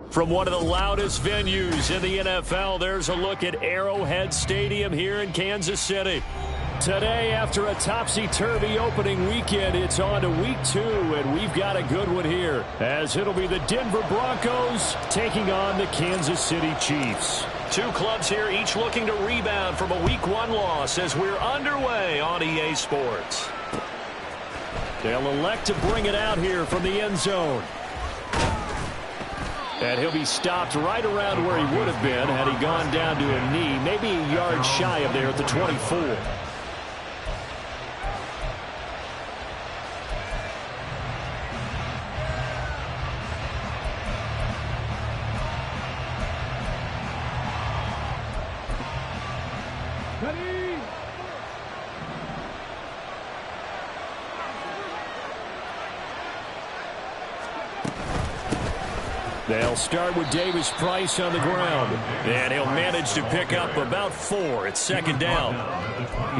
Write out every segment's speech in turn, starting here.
From one of the loudest venues in the NFL, there's a look at Arrowhead Stadium here in Kansas City. Today, after a topsy-turvy opening weekend, it's on to week 2, and we've got a good one here, as it'll be the Denver Broncos taking on the Kansas City Chiefs. Two clubs here, each looking to rebound from a week 1 loss as we're underway on EA Sports. They'll elect to bring it out here from the end zone. And he'll be stopped right around where he would have been had he gone down to a knee, maybe a yard shy of there at the 24. They'll start with Davis Price on the ground, and he'll manage to pick up about 4 at second down.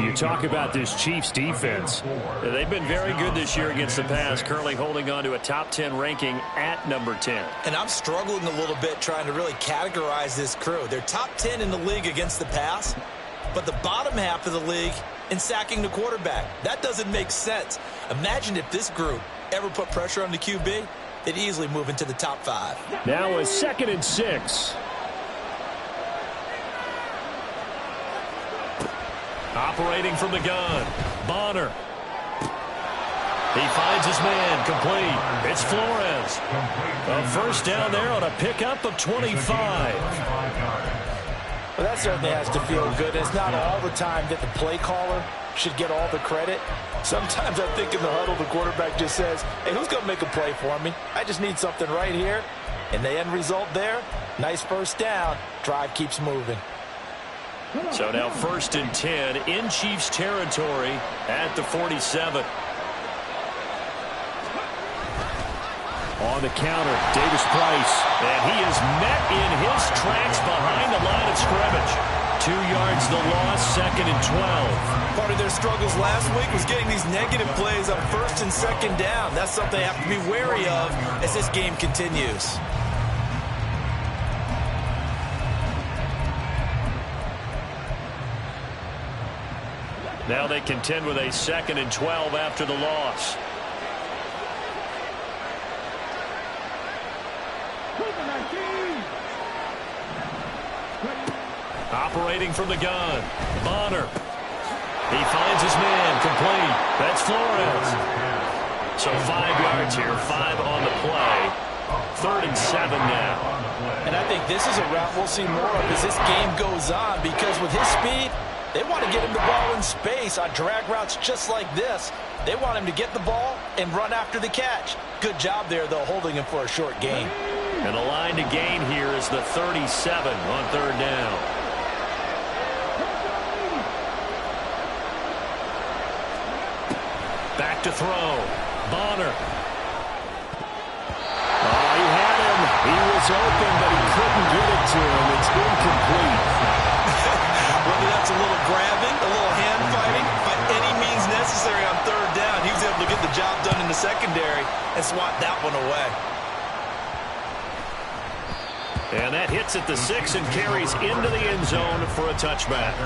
You talk about this Chiefs defense. They've been very good this year against the pass, currently holding on to a top 10 ranking at number 10. And I'm struggling a little bit trying to really categorize this crew. They're top 10 in the league against the pass, but the bottom half of the league in sacking the quarterback. That doesn't make sense. Imagine if this group ever put pressure on the QB. They'd easily move into the top 5. Now a 2nd and 6. Operating from the gun, Bonner. He finds his man, complete. It's Flores. A first down there on a pickup of 25. Well, that certainly has to feel good. It's not all the time that the play caller should get all the credit. Sometimes I think in the huddle, the quarterback just says, hey, who's going to make a play for me? I just need something right here. And the end result there, nice first down. Drive keeps moving. So now 1st and 10 in Chiefs territory at the 47. On the counter, Davis Price. And he is met in his tracks behind the line of scrimmage. 2 yards the loss, 2nd and 12. Part of their struggles last week was getting these negative plays on 1st and 2nd down. That's something they have to be wary of as this game continues. Now they contend with a 2nd and 12 after the loss. Operating from the gun, Bonner. He finds his man, complete. That's Flores. So 5 yards here, 5 on the play. 3rd and 7 now. And I think this is a route we'll see more of as this game goes on, because with his speed, they want to get him the ball in space on drag routes just like this. They want him to get the ball and run after the catch. Good job there, though, holding him for a short gain. And the line to gain here is the 37 on 3rd down. Back to throw. Bonner. Oh, he had him. He was open, but he couldn't get it to him. It's incomplete. Whether that's a little grabbing, a little hand fighting, by any means necessary on 3rd down, he was able to get the job done in the secondary and swat that one away. And that hits at the 6 and carries into the end zone for a touchback.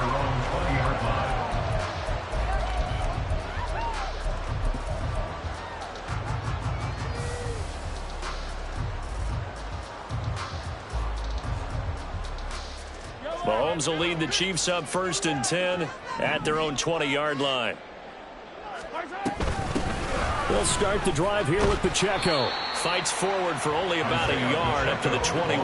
Mahomes will lead the Chiefs up 1st and 10 at their own 20-yard line. They'll start the drive here with Pacheco. Fights forward for only about a yard up to the 21.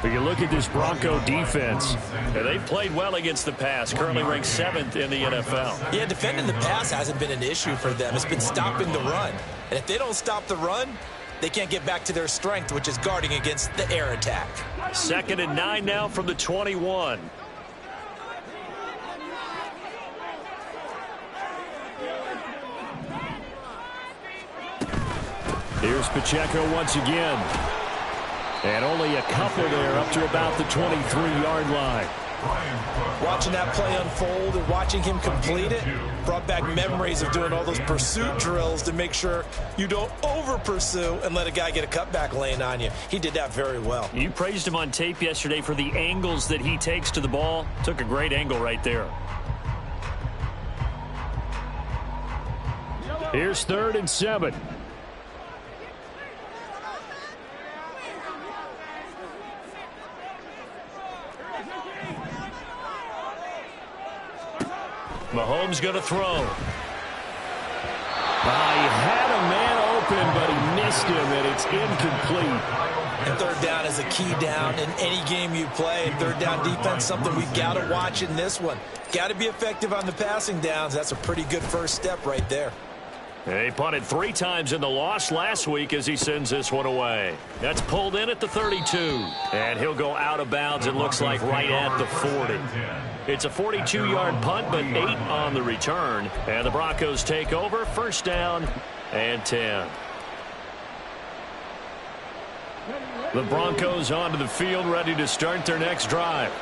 But you look at this Bronco defense, and they've played well against the pass, currently ranked 7th in the NFL. Yeah, defending the pass hasn't been an issue for them. It's been stopping the run. And if they don't stop the run, they can't get back to their strength, which is guarding against the air attack. 2nd and 9 now from the 21. Here's Pacheco once again. And only a couple there up to about the 23-yard line. Watching that play unfold and watching him complete it brought back memories of doing all those pursuit drills to make sure you don't over-pursue and let a guy get a cutback lane on you. He did that very well. You praised him on tape yesterday for the angles that he takes to the ball. Took a great angle right there. Here's 3rd and 7. Mahomes going to throw. He had a man open, but he missed him, and it's incomplete. And 3rd down is a key down in any game you play. And 3rd down defense, something we've got to watch in this one. Got to be effective on the passing downs. That's a pretty good first step right there. He punted 3 times in the loss last week as he sends this one away. That's pulled in at the 32. And he'll go out of bounds, it looks like, right at the 40. It's a 42-yard punt, but 8 on the return. And the Broncos take over, 1st down and 10. The Broncos onto the field, ready to start their next drive.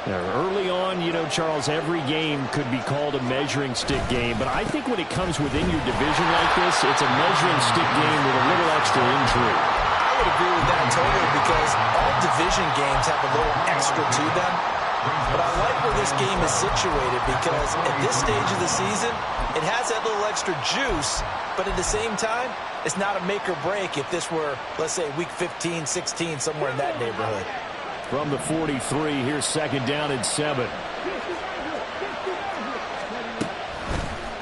Now, early on, you know, Charles, every game could be called a measuring stick game. But I think when it comes within your division like this, it's a measuring stick game with a little extra intrigue. I would agree with that totally because all division games have a little extra to them. But I like where this game is situated because at this stage of the season, it has that little extra juice. But at the same time, it's not a make or break if this were, let's say, week 15, 16, somewhere in that neighborhood. From the 43, here's 2nd down and 7.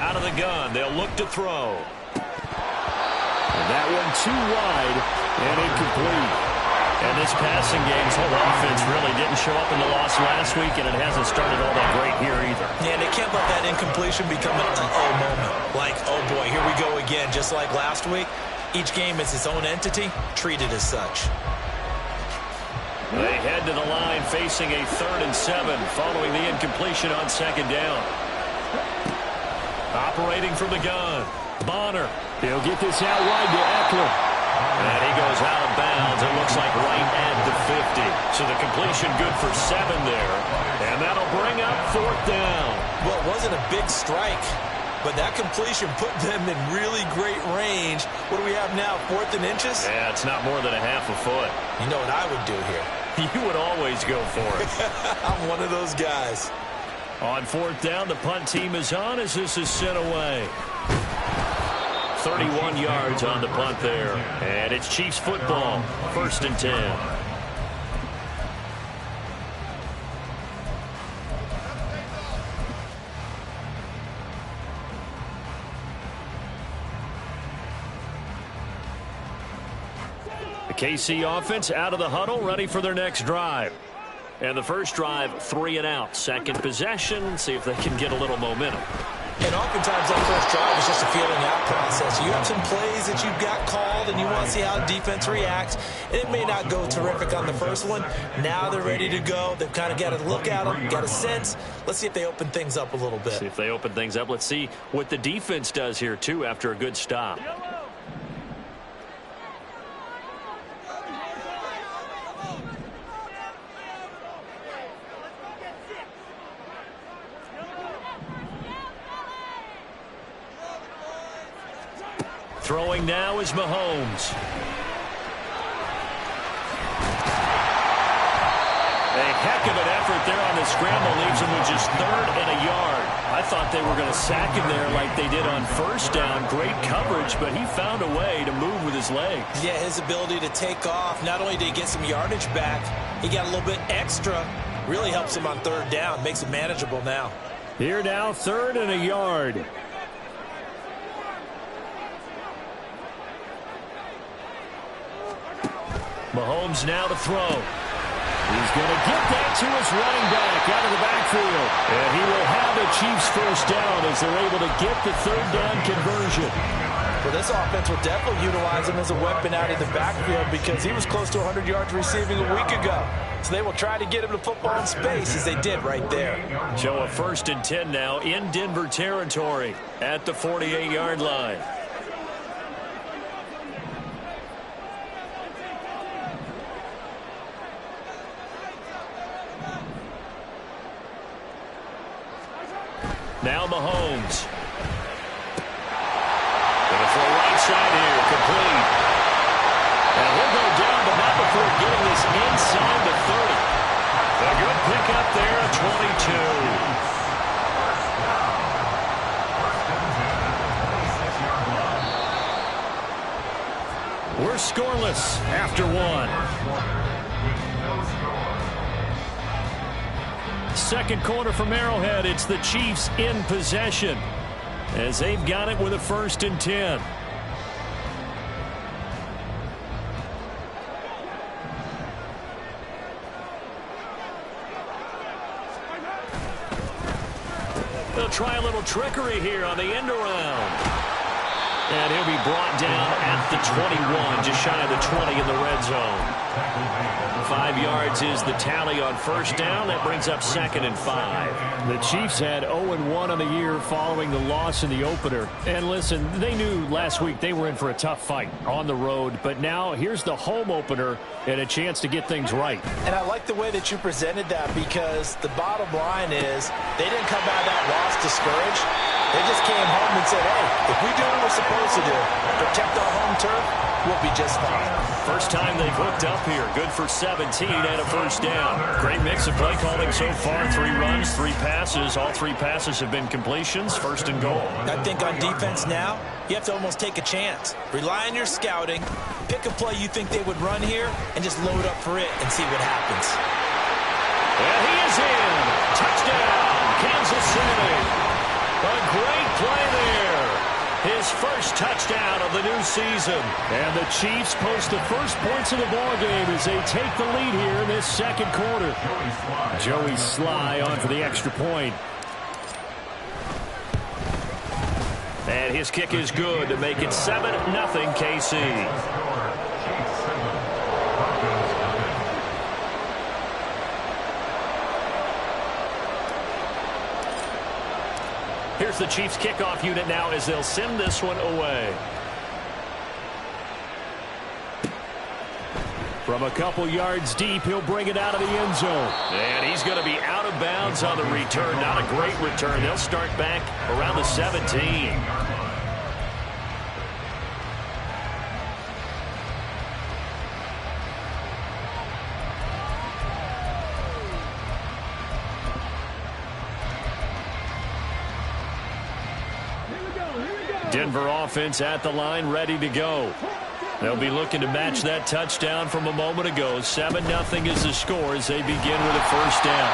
Out of the gun, they'll look to throw. And that one too wide and incomplete. And this passing game's whole offense really didn't show up in the loss last week, and it hasn't started all that great here either. Yeah, and they can't let that incompletion become an uh-oh moment. Like, oh boy, here we go again, just like last week. Each game is its own entity, treated as such. They head to the line facing a 3rd and 7 following the incompletion on 2nd down. Operating from the gun, Bonner. He'll get this out wide to Eckler. And he goes out of bounds, it looks like right at the 50. So the completion good for 7 there. And that'll bring up 4th down. Well, it wasn't a big strike, but that completion put them in really great range. What do we have now, 4th and inches? Yeah, it's not more than a half a foot. You know what I would do here? You would always go for it. I'm one of those guys. On 4th down, the punt team is on as this is sent away. 31 yards on the punt there. And it's Chiefs football, 1st and 10. The KC offense out of the huddle, ready for their next drive. And the first drive, 3 and out. 2nd possession, see if they can get a little momentum. And oftentimes that first drive is just a feeling out process. You have some plays that you've got called and you want to see how the defense reacts. It may not go terrific on the first one. Now they're ready to go. They've kind of got to look at them, got a sense. Let's see if they open things up a little bit. See if they open things up. Let's see what the defense does here, too, after a good stop. Throwing now is Mahomes. A heck of an effort there on the scramble. Leaves him with just 3rd and a yard. I thought they were going to sack him there like they did on 1st down. Great coverage, but he found a way to move with his legs. Yeah, his ability to take off. Not only did he get some yardage back, he got a little bit extra. Really helps him on 3rd down. Makes it manageable now. Here now, 3rd and a yard. Mahomes now to throw. He's going to get that to his running back out of the backfield. And he will have the Chiefs 1st down as they're able to get the 3rd down conversion. Well, this offense will definitely utilize him as a weapon out of the backfield because he was close to 100 yards receiving a week ago. So they will try to get him to football in space as they did right there. So a 1st and 10 now in Denver territory at the 48-yard line. Now Mahomes. Going for a right side here, complete. And he'll go down, but not before getting this inside the 30. A good pickup there at 22. We're scoreless after one. Second quarter from Arrowhead. It's the Chiefs in possession as they've got it with a 1st and 10. They'll try a little trickery here on the end around. And he'll be brought down at the 21, just shy of the 20 in the red zone. 5 yards is the tally on 1st down. That brings up 2nd and 5. The Chiefs had 0-1 on the year following the loss in the opener. And listen, they knew last week they were in for a tough fight on the road. But now here's the home opener and a chance to get things right. And I like the way that you presented that, because the bottom line is they didn't come out of that loss discouraged. They just came home and said, hey, if we do what we're supposed to do, protect our home turf, we'll be just fine. First time they've hooked up here. Good for 17 and a 1st down. Great mix of play calling so far. 3 runs, 3 passes. All 3 passes have been completions. 1st and goal. I think on defense now, you have to almost take a chance. Rely on your scouting. Pick a play you think they would run here and just load up for it and see what happens. And he is in. Touchdown, Kansas City. A great play there. His first touchdown of the new season. And the Chiefs post the first points of the ballgame as they take the lead here in this 2nd quarter. Joey Sly on for the extra point. And his kick is good to make it 7-0 KC. Here's the Chiefs kickoff unit now as they'll send this one away. From a couple yards deep, he'll bring it out of the end zone. And he's going to be out of bounds on the return. Not a great return. They'll start back around the 17. Denver offense at the line, ready to go. They'll be looking to match that touchdown from a moment ago. 7-0 is the score as they begin with a 1st down.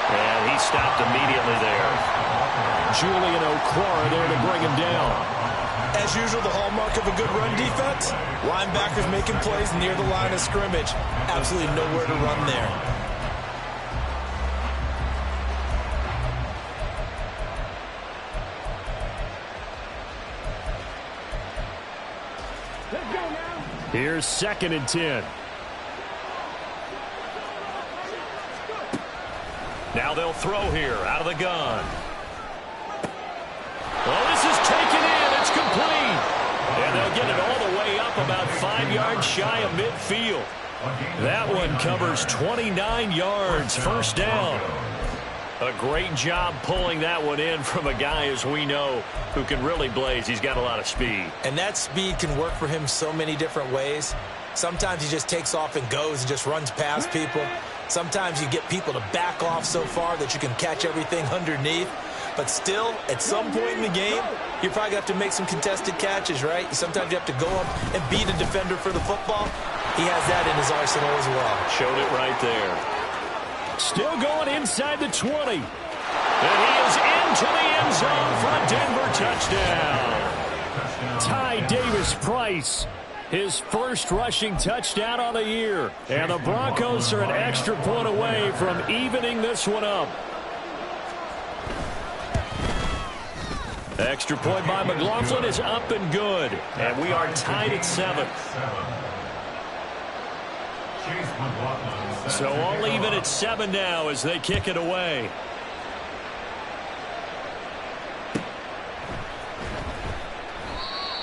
And he stopped immediately there. Julian Okwara there to bring him down. As usual, the hallmark of a good run defense, linebackers making plays near the line of scrimmage. Absolutely nowhere to run there. Here's 2nd and 10. Now they'll throw here out of the gun. Oh, this is taken in. It's complete. And they'll get it all the way up about 5 yards shy of midfield. That one covers 29 yards. 1st down. A great job pulling that one in from a guy, as we know, who can really blaze. He's got a lot of speed. And that speed can work for him so many different ways. Sometimes he just takes off and goes and just runs past people. Sometimes you get people to back off so far that you can catch everything underneath. But still, at some point in the game, you're probably going to have to make some contested catches, right? Sometimes you have to go up and beat a defender for the football. He has that in his arsenal as well. Showed it right there. Still going inside the 20. And he is into the end zone for a Denver touchdown. Ty Davis-Price, his first rushing touchdown on the year. And the Broncos are an extra point away from evening this one up. Extra point by McLaughlin is up and good. And we are tied at 7. So all even at 7 now as they kick it away.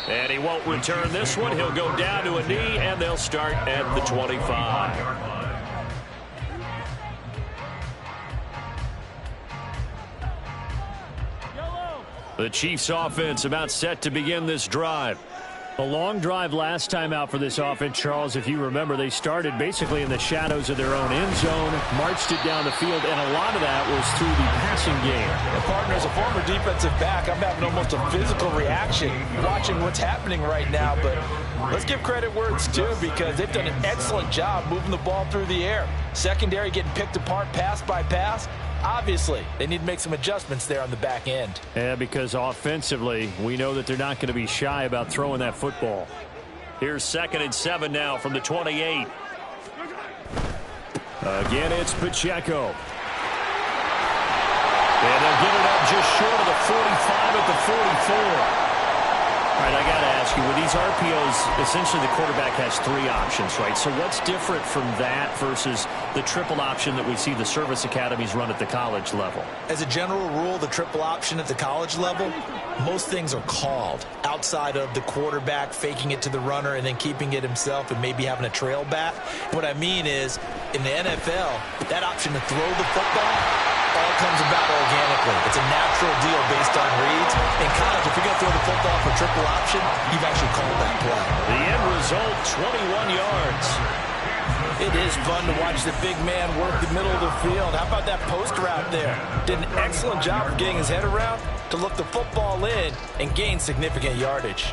And he won't return this one. He'll go down to a knee, and they'll start at the 25. The Chiefs offense about set to begin this drive. A long drive last time out for this offense, Charles. If you remember, they started basically in the shadows of their own end zone, marched it down the field, and a lot of that was through the passing game. And partner, as a former defensive back, I'm having almost a physical reaction watching what's happening right now. But let's give credit where it's due, because they've done an excellent job moving the ball through the air. Secondary getting picked apart pass by pass. Obviously, they need to make some adjustments there on the back end. Yeah, because offensively, we know that they're not going to be shy about throwing that football. Here's 2nd and 7 now from the 28. Again, it's Pacheco. And they'll get it up just short of the 45 at the 44. All right, I got to ask you, with these RPOs, essentially the quarterback has 3 options, right? So what's different from that versus the triple option that we see the service academies run at the college level? As a general rule, the triple option at the college level, most things are called outside of the quarterback faking it to the runner and then keeping it himself and maybe having a trail back. What I mean is, in the NFL, that option to throw the football all comes about organically. It's a natural deal based on reads. In college, if you're going to throw the football for triple option, you've actually called that play. The end result, 21 yards. It is fun to watch the big man work the middle of the field. How about that post route there? Did an excellent job of getting his head around to look the football in and gain significant yardage.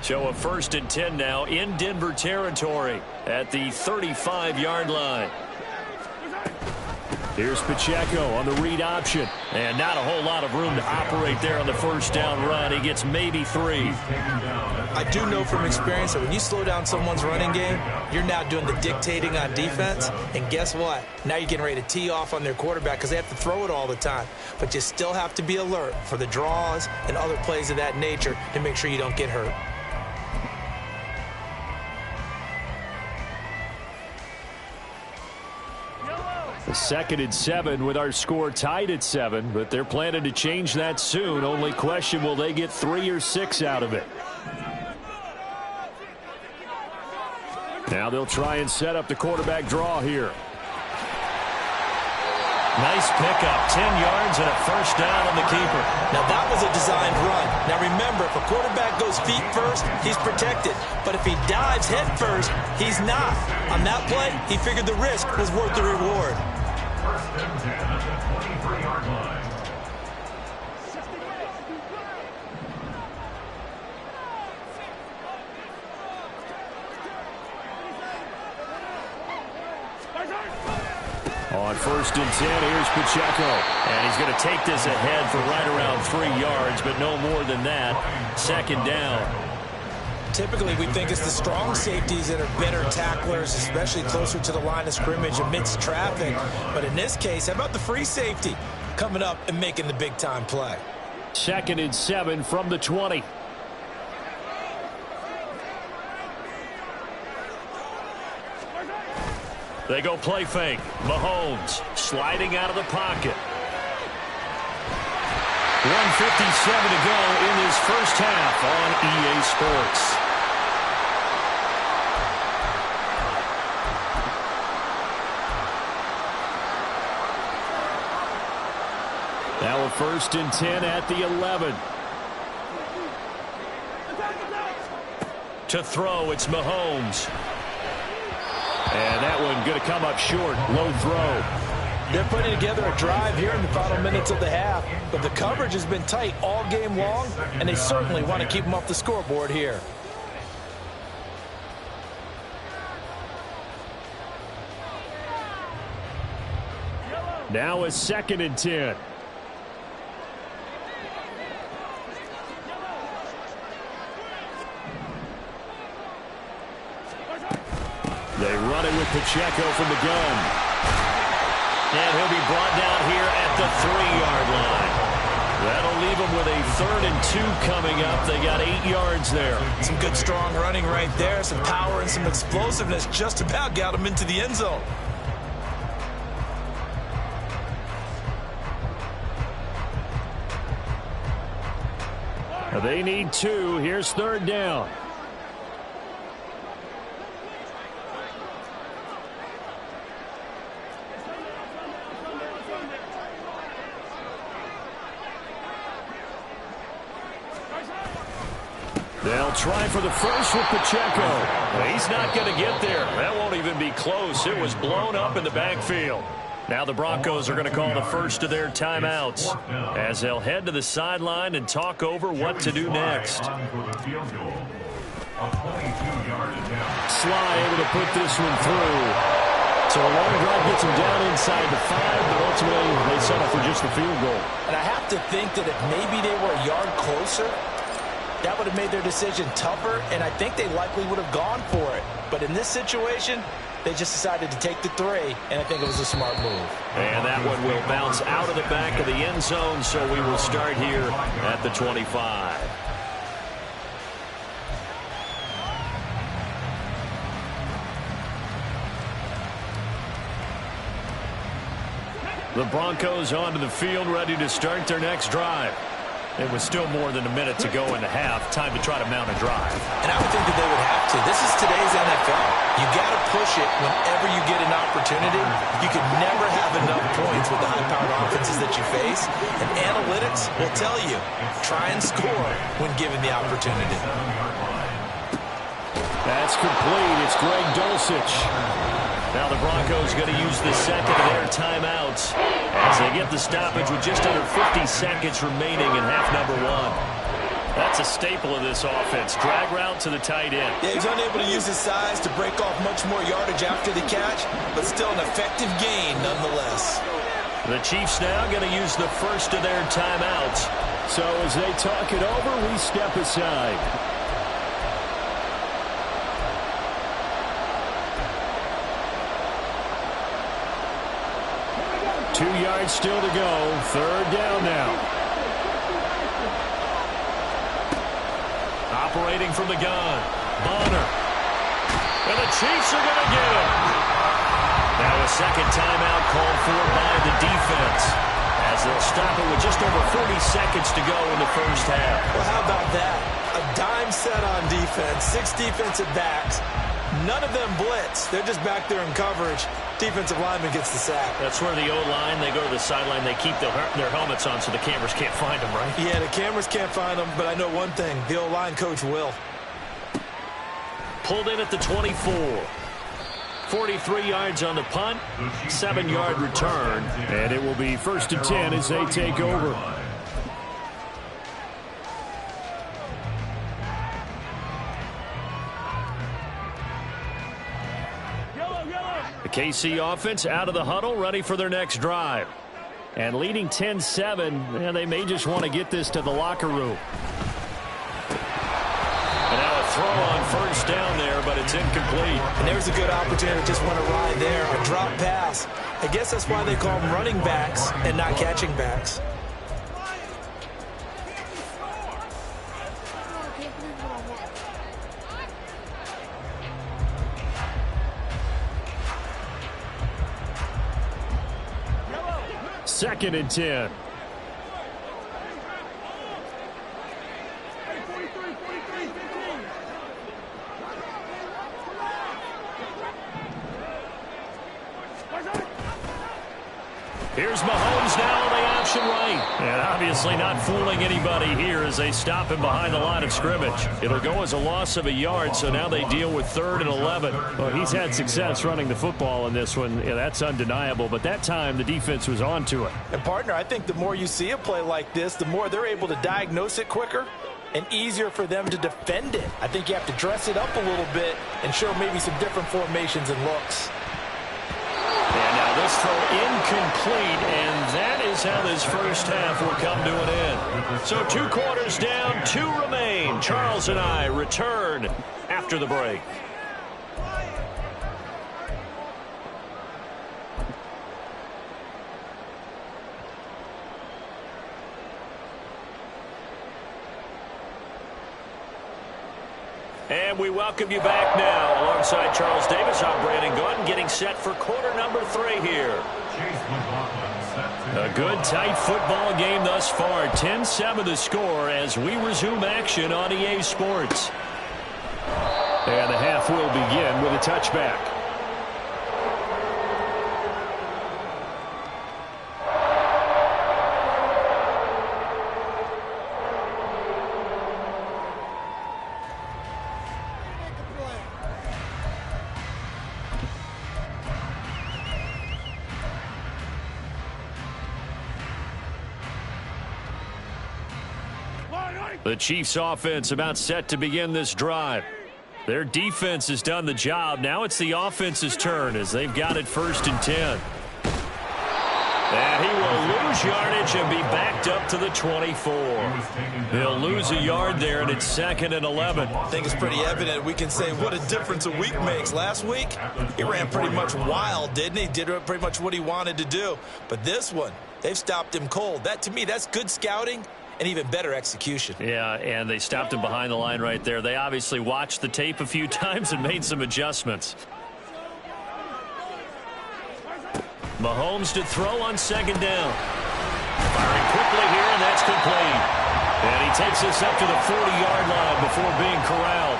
So a 1st and 10 now in Denver territory at the 35-yard line. Here's Pacheco on the read option. And not a whole lot of room to operate there on the first down run. He gets maybe 3. I do know from experience that when you slow down someone's running game, you're now doing the dictating on defense. And guess what? Now you're getting ready to tee off on their quarterback because they have to throw it all the time. But you still have to be alert for the draws and other plays of that nature to make sure you don't get hurt. The 2nd and 7 with our score tied at 7, but they're planning to change that soon. Only question, will they get 3 or 6 out of it? Now they'll try and set up the quarterback draw here. Nice pickup, 10 yards and a first down on the keeper. Now that was a designed run. Now remember, if a quarterback goes feet first, he's protected. But if he dives head first, he's not. On that play, he figured the risk was worth the reward. On 1st and 10, here's Pacheco. And he's going to take this ahead for right around 3 yards, but no more than that. 2nd down. Typically, we think it's the strong safeties that are better tacklers, especially closer to the line of scrimmage amidst traffic. But in this case, how about the free safety coming up and making the big-time play? 2nd and 7 from the 20. They go play fake. Mahomes sliding out of the pocket. 1:57 to go in this first half on EA Sports. Now a 1st and 10 at the 11. To throw, it's Mahomes. And that one going to come up short. Low throw. They're putting together a drive here in the final minutes of the half, but the coverage has been tight all game long, and they certainly want to keep them off the scoreboard here. Now a 2nd and 10. They run it with Pacheco from the gun. And he'll be brought down here at the 3-yard line. That'll leave them with a 3rd and 2 coming up. They got 8 yards there. Some good strong running right there. Some power and some explosiveness just about got them into the end zone. They need 2. Here's 3rd down. They'll try for the first with Pacheco. He's not going to get there. That won't even be close. It was blown up in the backfield. Now the Broncos are going to call the first of their timeouts as they'll head to the sideline and talk over what to do next. Sly able to put this one through. So a long drive gets him down inside the 5, but ultimately they settle for just the field goal. And I have to think that if maybe they were a yard closer, that would have made their decision tougher, and I think they likely would have gone for it. But in this situation, they just decided to take the 3, and I think it was a smart move. And that one will bounce out of the back of the end zone, so we will start here at the 25. The Broncos onto the field, ready to start their next drive. It was still more than a minute to go in the half. Time to try to mount a drive. And I would think that they would have to. This is today's NFL. You got to push it whenever you get an opportunity. You can never have enough points with the high-powered offenses that you face. And analytics will tell you, try and score when given the opportunity. That's complete. It's Greg Dulcich. Now the Broncos going to use the second of their timeouts as they get the stoppage with just under 50 seconds remaining in half number 1. That's a staple of this offense. Drag route to the tight end. Yeah, he's unable to use his size to break off much more yardage after the catch, but still an effective gain nonetheless. The Chiefs now going to use the first of their timeouts. So as they talk it over, we step aside. 2 yards still to go. 3rd down now. Operating from the gun. Bonner. And the Chiefs are going to get him. Now a second timeout called for by the defense as they'll stop it with just over 40 seconds to go in the first half. Well, how about that? A dime set on defense. 6 defensive backs. None of them blitz. They're just back there in coverage. Defensive lineman gets the sack. That's where the O-line, they go to the sideline, they keep their helmets on so the cameras can't find them, right? Yeah, the cameras can't find them, but I know one thing. The O-line coach will. Pulled in at the 24. 43 yards on the punt, 7-yard return, and it will be 1st and 10 as they take over. The KC offense out of the huddle, ready for their next drive. And leading 10-7, and they may just want to get this to the locker room. And now a throw on 1st down there, but it's incomplete. And there's a good opportunity to just want to ride there. A drop pass. I guess that's why they call them running backs and not catching backs. Second and 10. Here's Mahomes now on the option right. And obviously not fooling anybody here as they stop him behind the line of scrimmage. It'll go as a loss of a yard, so now they deal with 3rd and 11. Well, he's had success running the football in this one. Yeah, that's undeniable, but that time the defense was onto it. And, partner, I think the more you see a play like this, the more they're able to diagnose it quicker and easier for them to defend it. I think you have to dress it up a little bit and show maybe some different formations and looks. And now this throw incomplete, and that is how this first half will come to an end. So 2 quarters down, 2 remain. Charles and I return after the break. And we welcome you back now. Alongside Charles Davis, I'm Brandon Gordon, getting set for quarter number 3 here. Chase McLaughlin set to A good, tight football game thus far. 10-7 the score as we resume action on EA Sports. And the half will begin with a touchback. The Chiefs offense about set to begin this drive. Their defense has done the job. Now it's the offense's turn as they've got it 1st and 10. And he will lose yardage and be backed up to the 24. He'll lose a yard there, and it's 2nd and 11. I think it's pretty evident. We can say what a difference a week makes. Last week, he ran pretty much wild, didn't he? Did pretty much what he wanted to do. But this one, they've stopped him cold. That, to me, that's good scouting and even better execution. Yeah, and they stopped him behind the line right there. They obviously watched the tape a few times and made some adjustments. Mahomes to throw on 2nd down. Firing quickly here, and that's complete. And he takes us up to the 40-yard line before being corralled.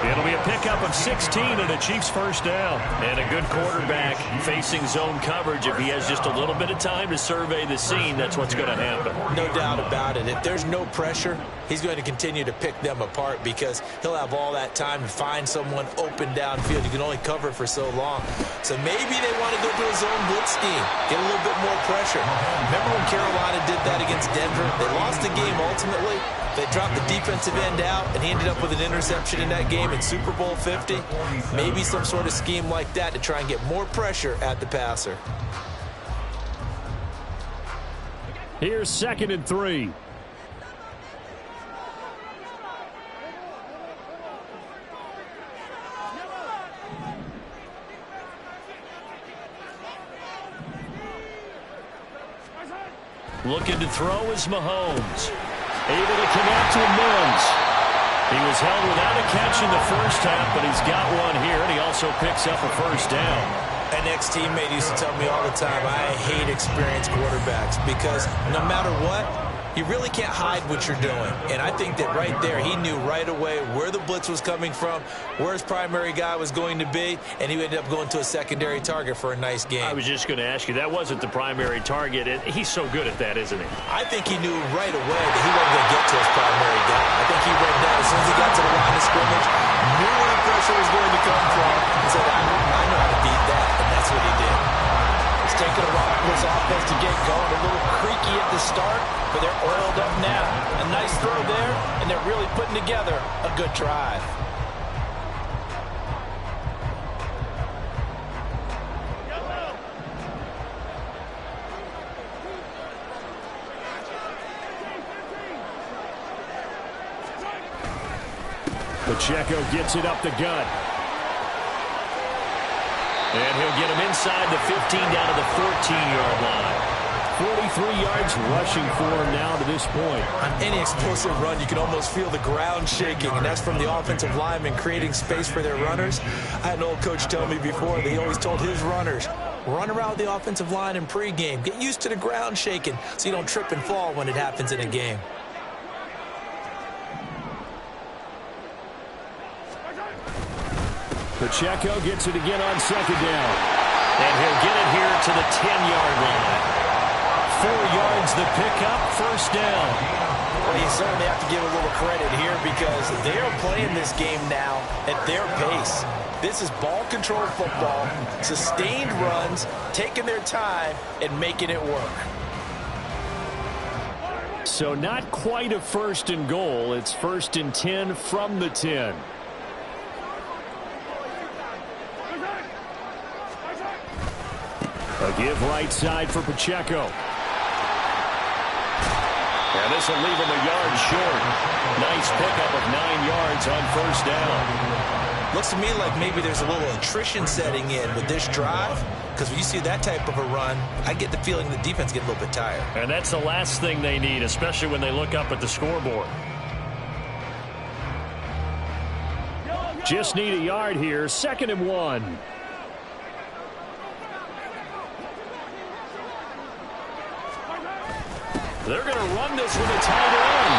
It'll be a pickup of 16 and a Chiefs 1st down. And a good quarterback facing zone coverage. If he has just a little bit of time to survey the scene, that's what's going to happen. No doubt about it. If there's no pressure, he's going to continue to pick them apart because he'll have all that time to find someone open downfield. You can only cover for so long. So maybe they want to go to a zone blitz scheme, get a little bit more pressure. Remember when Carolina did that against Denver? They lost the game ultimately. They dropped the defensive end out, and he ended up with an interception in that game in Super Bowl 50. Maybe some sort of scheme like that to try and get more pressure at the passer. Here's 2nd and 3. Looking to throw is Mahomes. Able to connect with Mills. He was held without a catch in the 1st half, but he's got one here, and he also picks up a 1st down. An ex-teammate used to tell me all the time, I hate experienced quarterbacks because no matter what, you really can't hide what you're doing. And I think that right there, he knew right away where the blitz was coming from, where his primary guy was going to be, and he ended up going to a secondary target for a nice game. I was just going to ask you, that wasn't the primary target. And he's so good at that, isn't he? I think he knew right away that he wasn't going to get to his primary guy. I think he read that as soon as he got to the line of scrimmage, knew where the pressure was going to come from, and said, I know how to beat that, and that's what he did. It's taken a while for this offense to get going. A little creaky at the start, but they're oiled up now. A nice throw there, and they're really putting together a good drive. Pacheco gets it up the gut. And he'll get him inside the 15 down to the 14-yard line. 43 yards rushing for him now to this point. On any explosive run, you can almost feel the ground shaking, and that's from the offensive linemen creating space for their runners. I had an old coach tell me before, that he always told his runners, run around the offensive line in pregame. Get used to the ground shaking so you don't trip and fall when it happens in a game. Pacheco gets it again on 2nd down. And he'll get it here to the 10-yard line. 4 yards the pickup, 1st down. Well, you certainly have to give a little credit here because they're playing this game now at their pace. This is ball control football, sustained runs, taking their time and making it work. So not quite a 1st and goal. It's 1st and 10 from the 10. A give right side for Pacheco. And this will leave him a yard short. Nice pickup of 9 yards on 1st down. Looks to me like maybe there's a little attrition setting in with this drive, because when you see that type of a run, I get the feeling the defense gets a little bit tired. And that's the last thing they need, especially when they look up at the scoreboard. Just need a yard here. 2nd and 1. They're going to run this with a tight end.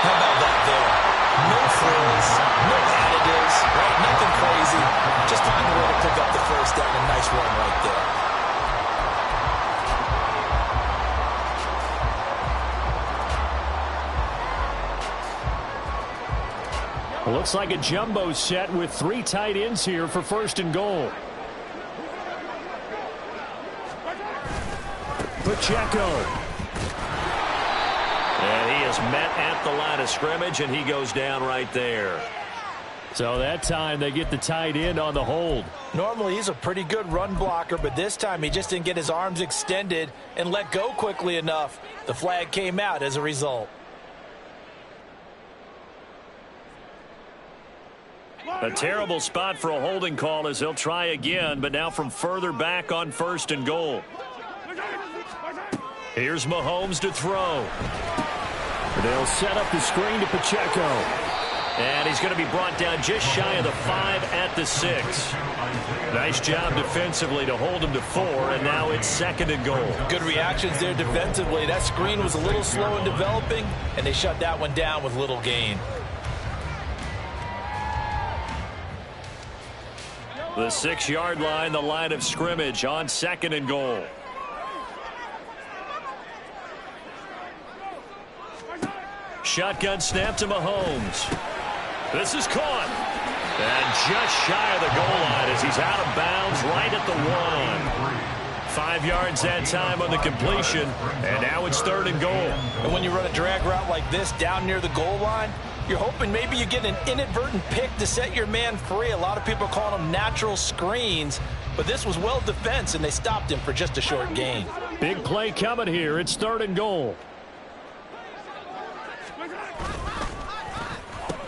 How about that there? No frills, no additives, right? Nothing crazy. Just find a way to pick up the first down. A nice run right there. Looks like a jumbo set with 3 tight ends here for first and goal. Pacheco. And he is met at the line of scrimmage, and he goes down right there. So that time they get the tight end on the hold. Normally he's a pretty good run blocker, but this time he just didn't get his arms extended and let go quickly enough. The flag came out as a result. A terrible spot for a holding call as they'll try again, but now from further back on first and goal. Here's Mahomes to throw. They'll set up the screen to Pacheco. And he's going to be brought down just shy of the 5 at the 6. Nice job defensively to hold him to 4, and now it's second and goal. Good reactions there defensively. That screen was a little slow in developing, and they shut that one down with little gain. The 6-yard line, the line of scrimmage on second and goal. Shotgun snap to Mahomes. This is caught. And just shy of the goal line as he's out of bounds right at the 1. 5 yards that time on the completion, and now it's third and goal. And when you run a drag route like this down near the goal line, you're hoping maybe you get an inadvertent pick to set your man free. A lot of people call them natural screens, but this was well defense, and they stopped him for just a short gain. Big play coming here. It's third and goal.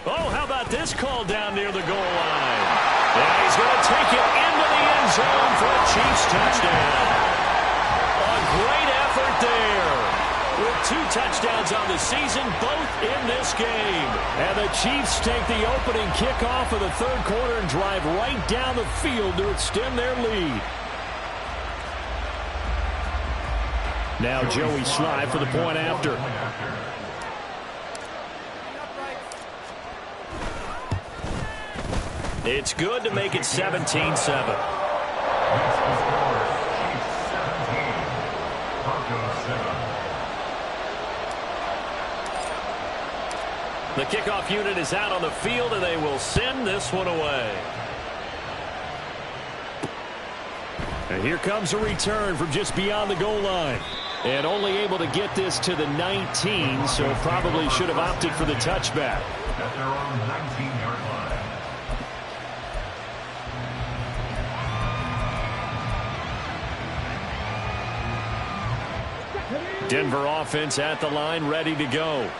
Oh, how about this call down near the goal line? And he's going to take it into the end zone for a Chiefs touchdown. A great effort there. With 2 touchdowns on the season, both in this game. And the Chiefs take the opening kickoff of the third quarter and drive right down the field to extend their lead. Now Joey Sly for the point after. It's good to make it 17-7. The kickoff unit is out on the field, and they will send this one away. And here comes a return from just beyond the goal line. And only able to get this to the 19, so probably should have opted for the touchback. At their own 19-yard line. Denver offense at the line, ready to go.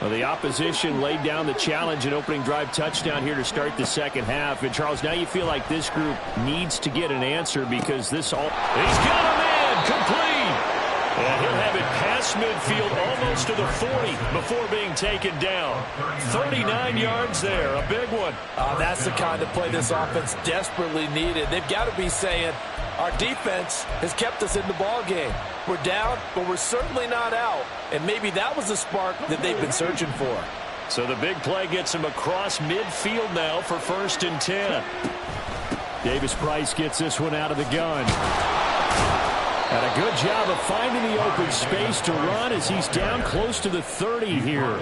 Well, the opposition laid down the challenge, an opening drive touchdown here to start the second half. And, Charles, now you feel like this group needs to get an answer because this all... He's got a man complete. And he'll have it past midfield almost to the 40 before being taken down. 39 yards there, a big one. That's the kind of play this offense desperately needed. They've got to be saying, our defense has kept us in the ball game. We're down, but we're certainly not out. And maybe that was the spark that they've been searching for. So the big play gets him across midfield now for first and 10. Davis Price gets this one out of the gun. And a good job of finding the open space to run as he's down close to the 30 here.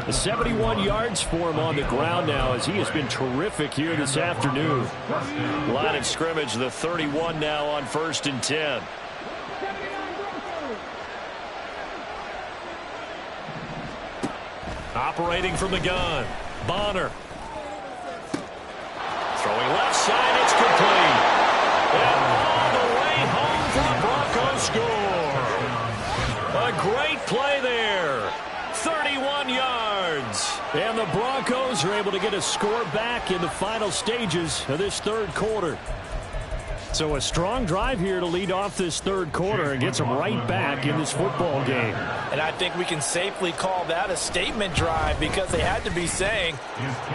71 yards for him on the ground now as he has been terrific here this afternoon. Line of scrimmage, the 31 now on first and 10. Operating from the gun, Bonner. Throwing left side, it's complete. And all the way home for the Broncos score. A great play there. 31 yards. And the Broncos are able to get a score back in the final stages of this third quarter. So a strong drive here to lead off this third quarter and gets them right back in this football game. And I think we can safely call that a statement drive because they had to be saying,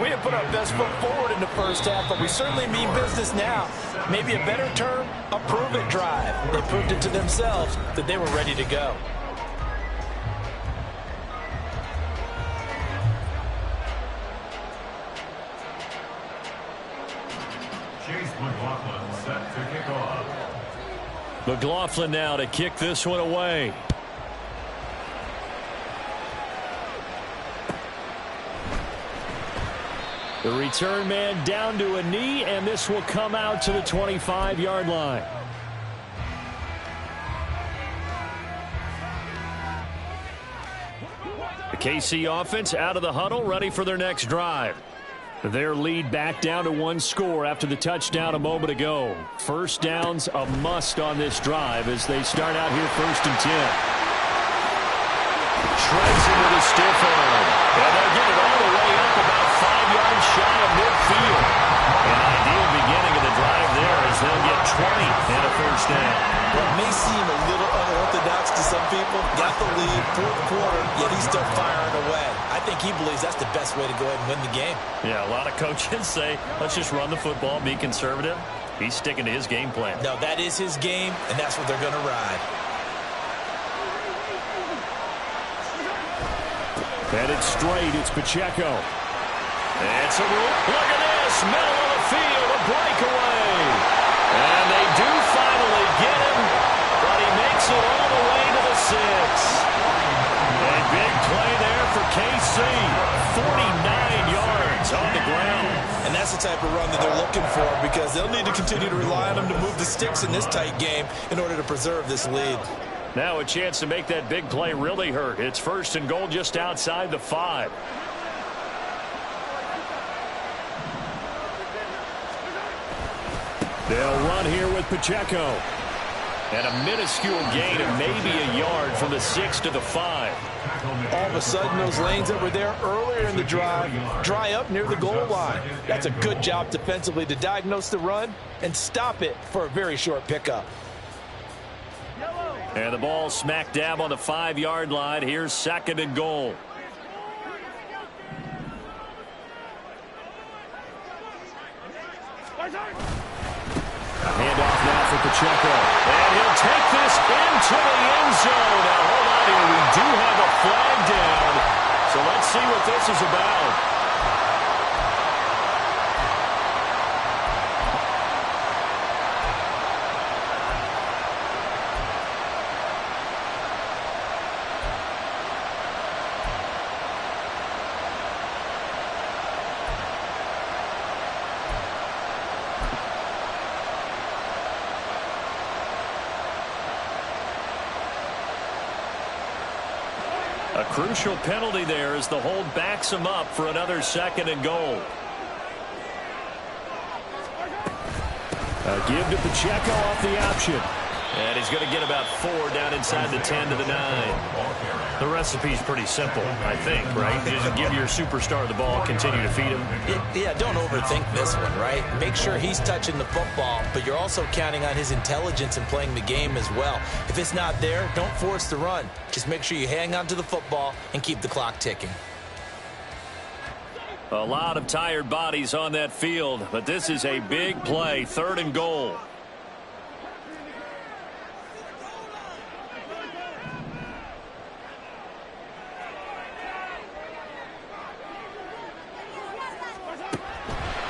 we didn't put our best foot forward in the first half, but we certainly mean business now. Maybe a better term, a prove-it drive. They proved it to themselves that they were ready to go. McLaughlin set to kick off. McLaughlin now to kick this one away. The return man down to a knee, and this will come out to the 25-yard line. The KC offense out of the huddle, ready for their next drive. Their lead back down to one score after the touchdown a moment ago. First down's a must on this drive as they start out here 1st and 10. Shreds into the stiff arm. And they'll get it all the way up about 5 yards shy of midfield. An ideal beginning of the drive there as they'll get 20 and a first down. Well, it may seem a little unorthodox to some people. Got the lead, 4th quarter, yet he's still firing away. I think he believes that's the best way to go ahead and win the game. Yeah, a lot of coaches say, let's just run the football, be conservative. He's sticking to his game plan. No, that is his game, and that's what they're going to ride. Headed straight, it's Pacheco. It's a look at this, middle of the field, a breakaway. And they do finally get him, but he makes it all the way to the 6. A big play there for KC. 49 yards on the ground. And that's the type of run that they're looking for because they'll need to continue to rely on him to move the sticks in this tight game in order to preserve this lead. Now a chance to make that big play really hurt. It's 1st and goal just outside the 5. They'll run here with Pacheco. And a minuscule gain of maybe a yard from the 6 to the 5. All of a sudden, those lanes that were there earlier in the drive dry up near the goal line. That's a good job defensively to diagnose the run and stop it for a very short pickup. And the ball smack dab on the 5-yard line. Here's 2nd and goal. Handoff now for Pacheco. And he'll take this into the end zone. Now, hold on here. We do have a flag down. So let's see what this is about. A crucial penalty there as the hold backs him up for another 2nd and goal. A give to Pacheco off the option. And he's going to get about 4 down inside the 10 to the 9. The recipe's pretty simple, I think, right? Just give your superstar the ball, continue to feed him. Yeah, don't overthink this one, right? Make sure he's touching the football, but you're also counting on his intelligence in playing the game as well. If it's not there, don't force the run. Just make sure you hang on to the football and keep the clock ticking. A lot of tired bodies on that field, but this is a big play, 3rd and goal.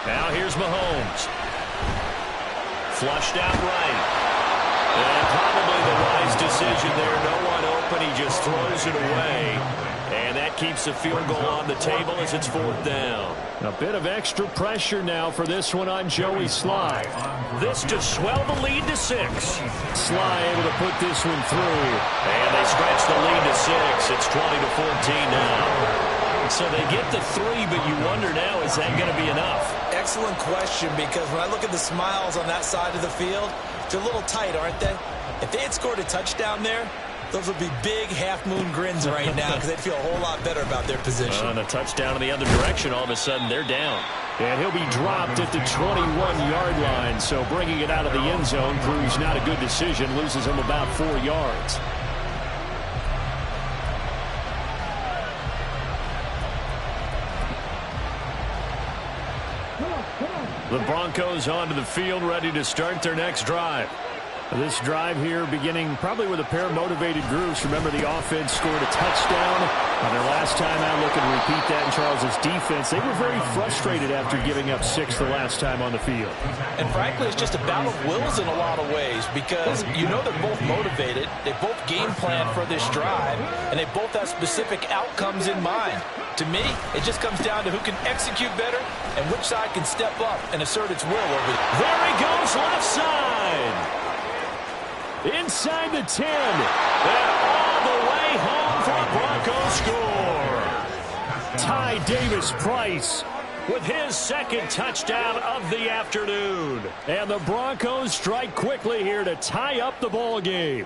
Now here's Mahomes. Flushed out right. And probably the wise decision there. No one open. He just throws it away. And that keeps the field goal on the table as it's 4th down. A bit of extra pressure now for this one on Joey Sly. This to swell the lead to 6. Sly able to put this one through. And they stretch the lead to 6. It's 20-14 now. So they get the 3, but you wonder now, is that going to be enough? Excellent question, because when I look at the smiles on that side of the field, they're a little tight, aren't they? If they had scored a touchdown there, those would be big half-moon grins right now because they'd feel a whole lot better about their position. On a touchdown in the other direction, all of a sudden they're down. And he'll be dropped at the 21-yard line, so bringing it out of the end zone proves not a good decision, loses him about 4 yards. The Broncos onto the field, ready to start their next drive. This drive here beginning probably with a pair of motivated groups. Remember, the offense scored a touchdown on their last time out. Looking to repeat that in Charles's defense. They were very frustrated after giving up 6 the last time on the field. And frankly, it's just a battle of wills in a lot of ways because you know they're both motivated. They both game plan for this drive, and they both have specific outcomes in mind. To me, it just comes down to who can execute better and which side can step up and assert its will over there. There he goes, left side. Inside the 10. And all the way home for a Broncos score. Ty Davis-Price with his second touchdown of the afternoon. And the Broncos strike quickly here to tie up the ball game.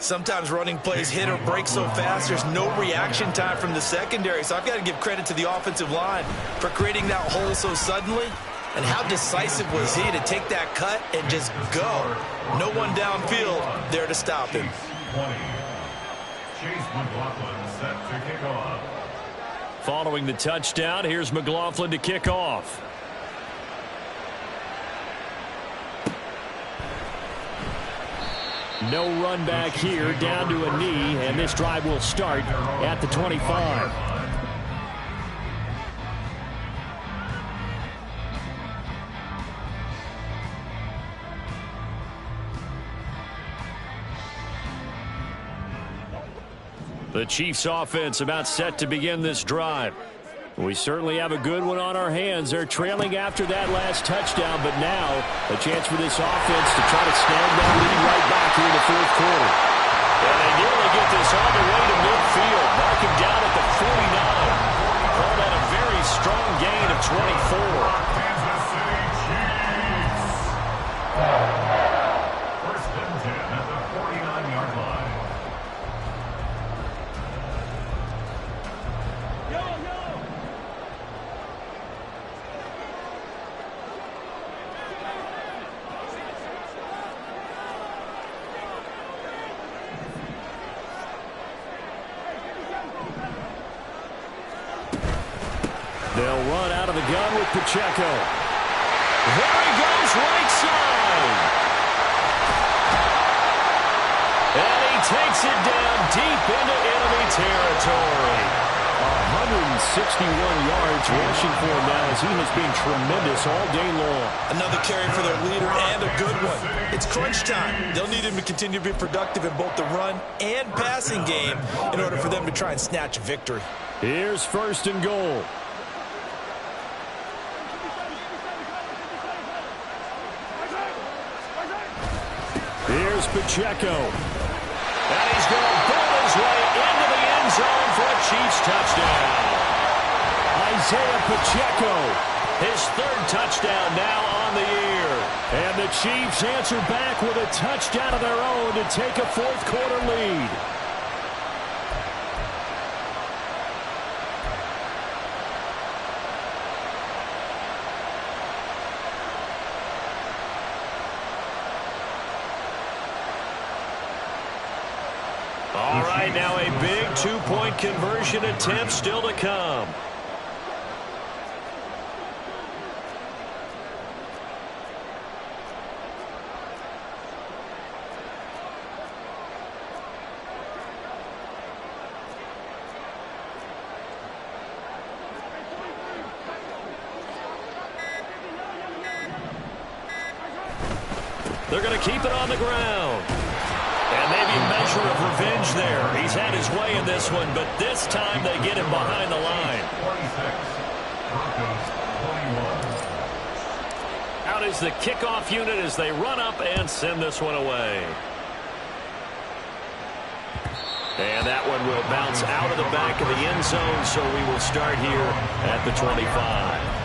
Sometimes running plays hit or break so fast, there's no reaction time from the secondary. So I've got to give credit to the offensive line for creating that hole so suddenly. And how decisive was he to take that cut and just go? No one downfield there to stop him. Chase McLaughlin set to kick off. Following the touchdown, here's McLaughlin to kick off. No run back here, down to a knee, and this drive will start at the 25. The Chiefs offense about set to begin this drive. We certainly have a good one on our hands. They're trailing after that last touchdown, but now a chance for this offense to try to snag that lead right back here in the fourth quarter. And they nearly get this all the way to midfield. Mark him down at the 49. Call that a very strong gain of 24. Kansas City Chiefs. First and 10 at the 49-yard line. They'll run out of the gun with Pacheco. There he goes, right side. And he takes it down deep into enemy territory. 161 yards rushing for him now as he has been tremendous all day long. Another carry for their leader and a good one. It's crunch time. They'll need him to continue to be productive in both the run and passing game in order for them to try and snatch a victory. Here's first and goal. Here's Pacheco. And he's going to pull his way into the end zone for a Chiefs touchdown. Isaiah Pacheco, his third touchdown now on the year. And the Chiefs answer back with a touchdown of their own to take a fourth quarter lead. All right, now a big two-point conversion attempt still to come. They're going to keep it on the ground. And maybe a measure of revenge there. He's had his way in this one, but this time they get him behind the line. 46. Broncos 21. Out is the kickoff unit as they run up and send this one away. And that one will bounce out of the back of the end zone, so we will start here at the 25.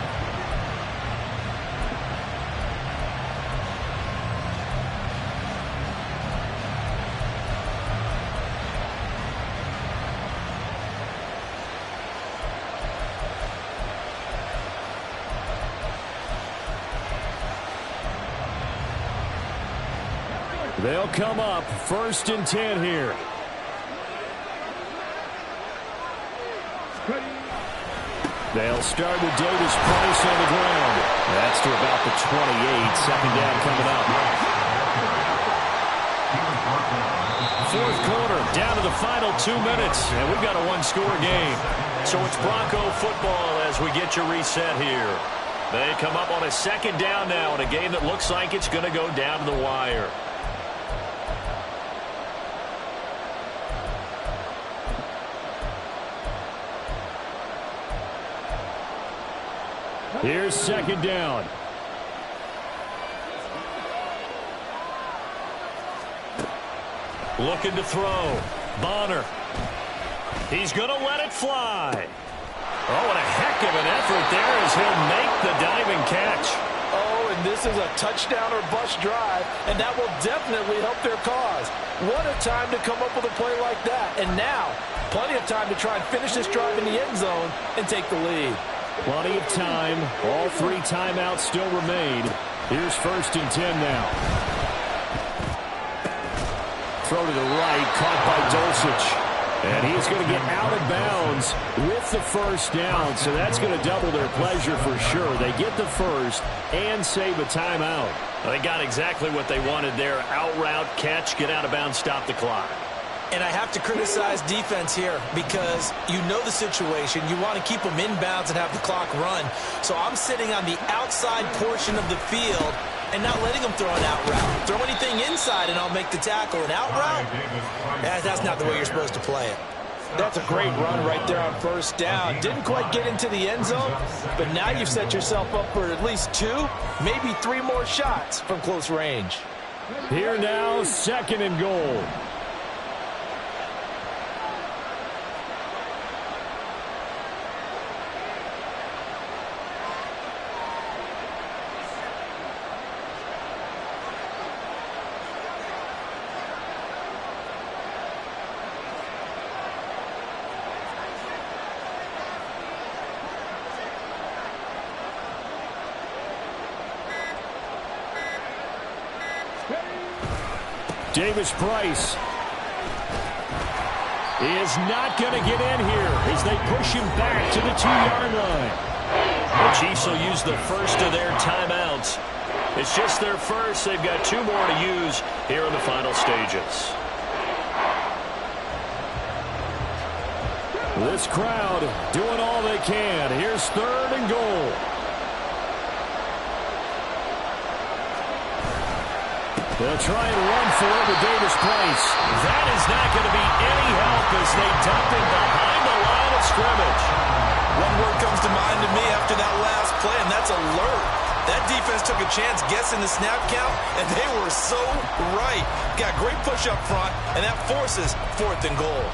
They'll come up first and 10 here. They'll start with Davis-Price on the ground. That's to about the 28. Second down coming up. fourth quarter, down to the final 2 minutes, and we've got a one-score game. So it's Bronco football as we get your reset here. They come up on a second down now in a game that looks like it's going to go down to the wire. Here's second down. Looking to throw. Bonner. He's going to let it fly. Oh, what a heck of an effort there as he'll make the diving catch. Oh, and this is a touchdown or bust drive, and that will definitely help their cause. What a time to come up with a play like that. And now, plenty of time to try and finish this drive in the end zone and take the lead. Plenty of time. All three timeouts still remain. Here's 1st and 10 now. Throw to the right, caught by Dulcich. And he's going to get out of bounds with the first down. So that's going to double their pleasure for sure. They get the first and save a timeout. Well, they got exactly what they wanted there. Out route, catch, get out of bounds, stop the clock. And I have to criticize defense here because you know the situation. You want to keep them inbounds and have the clock run. So I'm sitting on the outside portion of the field and not letting them throw an out route. Throw anything inside and I'll make the tackle. An out route? That's not the way you're supposed to play it. That's a great run right there on first down. Didn't quite get into the end zone, but now you've set yourself up for at least 2, maybe 3 more shots from close range. Here now, 2nd and goal. Davis Price is not going to get in here as they push him back to the 2-yard line. The Chiefs will use the first of their timeouts. It's just their first. They've got 2 more to use here in the final stages. This crowd doing all they can. Here's 3rd and goal. They'll try and run for it with Davis Price. That is not going to be any help as they dump him behind the line of scrimmage. One word comes to mind to me after that last play, and that's alert. That defense took a chance guessing the snap count, and they were so right. Got great push up front, and that forces 4th and goal.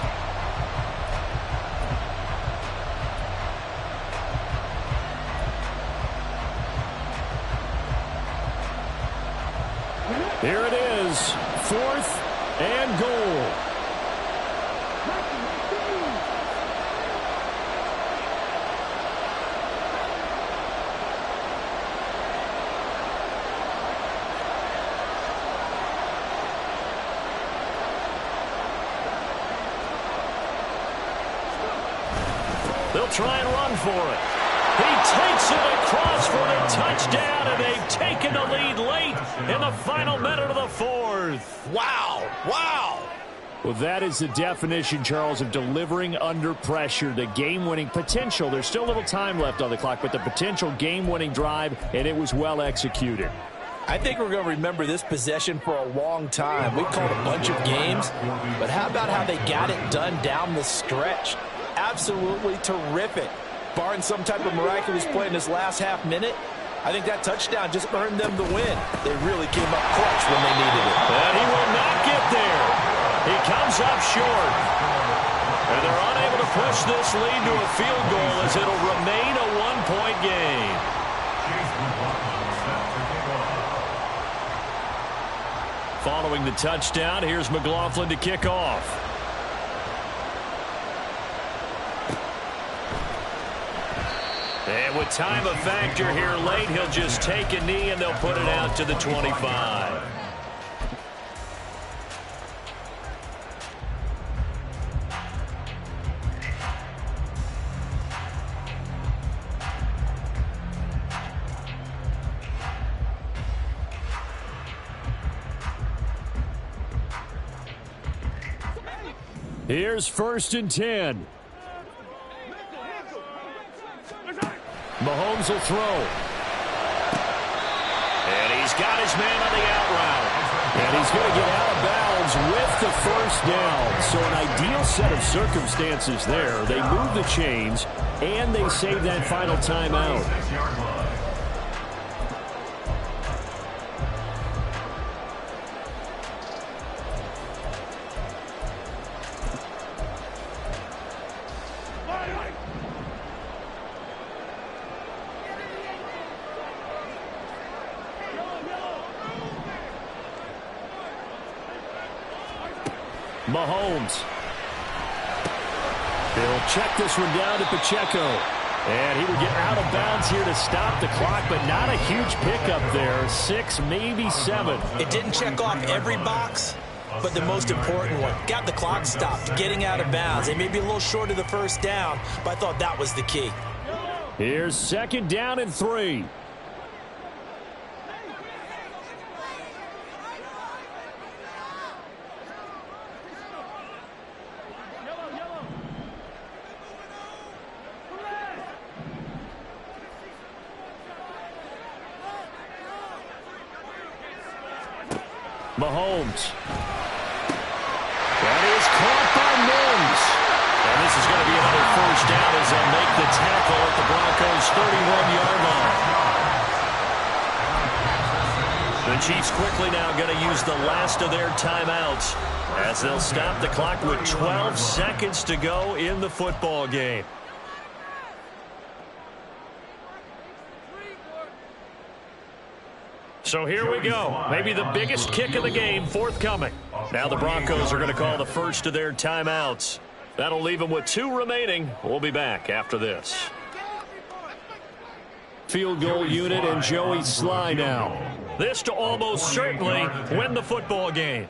Here it is, 4th and goal. They'll try and run for it. He takes it across for the touchdown, and they've taken the lead late in the final minute of the 4th. Wow, wow. Well, that is the definition, Charles, of delivering under pressure. The game-winning potential. There's still a little time left on the clock, but the potential game-winning drive, and it was well executed. I think we're going to remember this possession for a long time. We've called a bunch of games, but how about how they got it done down the stretch? Absolutely terrific. Barring some type of miraculous play in this last half minute, I think that touchdown just earned them the win. They really came up clutch when they needed it. And he will not get there. He comes up short. And they're unable to push this lead to a field goal as it'll remain a 1-point game. Following the touchdown, here's McLaughlin to kick off. And with time a factor here late, he'll just take a knee and they'll put it out to the 25. Here's 1st and 10. Mahomes will throw. And he's got his man on the out route. And he's going to get out of bounds with the 1st down. So an ideal set of circumstances there. They move the chains, and they save that final timeout. Mahomes. They'll check this one down to Pacheco. And he will get out of bounds here to stop the clock, but not a huge pickup there. 6, maybe 7. It didn't check off every box, but the most important one. Got the clock stopped, getting out of bounds. They may be a little short of the 1st down, but I thought that was the key. Here's 2nd down and 3. Mahomes. That is caught by Mims. And this is going to be another 1st down as they'll make the tackle at the Broncos' 31-yard line. The Chiefs quickly now going to use the last of their timeouts as they'll stop the clock with 12 seconds to go in the football game. So here we go. Maybe the biggest kick of the game forthcoming. Now the Broncos are going to call the first of their timeouts. That'll leave them with 2 remaining. We'll be back after this. Field goal unit and Joey Sly now. This to almost certainly win the football game.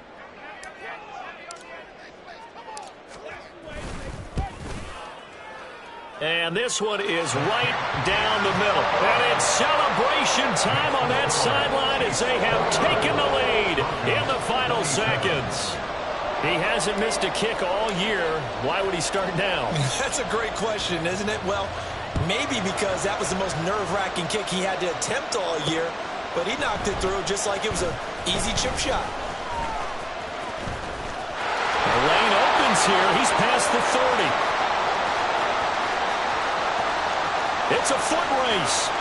And this one is right down the middle. And it's celebration time on that sideline as they have taken the lead in the final seconds. He hasn't missed a kick all year. Why would he start now? That's a great question, isn't it? Well, maybe because that was the most nerve-wracking kick he had to attempt all year, but he knocked it through just like it was an easy chip shot. The lane opens here. He's past the 30. It's a foot race.